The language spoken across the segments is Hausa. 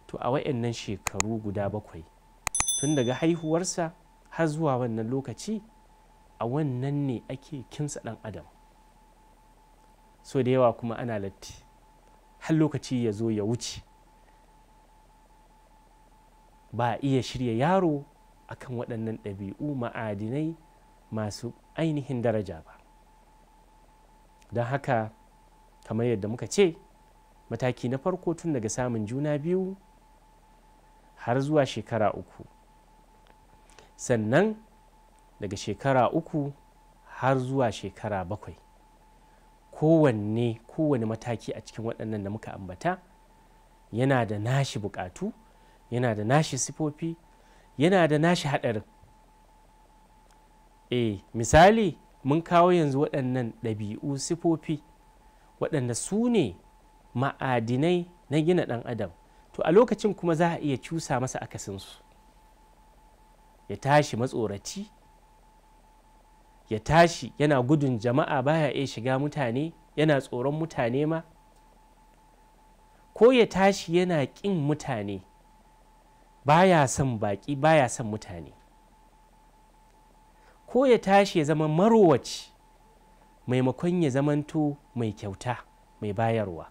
to a wayannan shekaru guda 7 tun daga haihuwarsa har zuwa wannan lokaci, a wannan ne ake kimsa ɗan adam. So da yawa kuma ana latti har lokaci ya zo ya wuce, ba a iya shirya yaro akan waɗannan ɗabi'u ma'adinai masu ainihin daraja ba. Don haka kamar yadda muka ce, mataki na farko tun daga samun juna biyu har zuwa shekara 3, sannan daga shekara 3 har zuwa shekara 7, kowane mataki a cikin waɗannan da muka ambata yana da nashi buƙatu, yana da nashi sifofi, yana da nashi haɗarin. Misali mun kawo yanzu waɗannan ɗabi'u, sifofi waɗanda su ne ma'adinai na gina ɗan adam, to a lokacin kuma za a iya cusa masa akasinsu. Ya tashi matsoraci, ya tashi yana gudun jama'a, baya iya shiga mutane, yana tsoron mutane ma, ko ya tashi yana ƙin mutane, baya son baƙi, baya son mutane, ko ya tashi ya zama marowaci maimakon ya zamanto mai kyauta, mai bayarwa.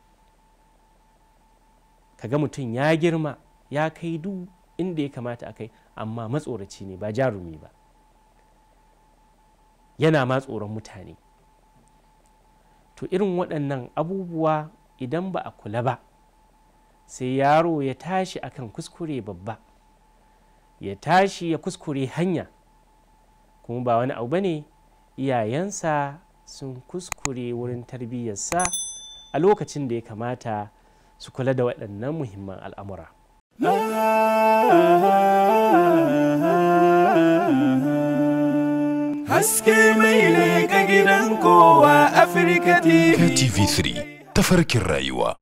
Kaga mutum ya girma, ya kai duk inda ya kamata a kai, amma matsoraci ne, ba jarumi ba, yana ma tsoron mutane. To irin waɗannan abubuwa idan ba a kula ba, sai yaro ya tashi akan kuskure babba, ya tashi ya kuskure hanya, kuma ba wani abu bane, iyayensa sun kuskure wurin tarbiyyarsa a lokacin da ya kamata su kula da waɗannan muhimman al'amura. Haske mai leƙa gidan kowa Afirka TV. TV3 tafarkin rayuwa.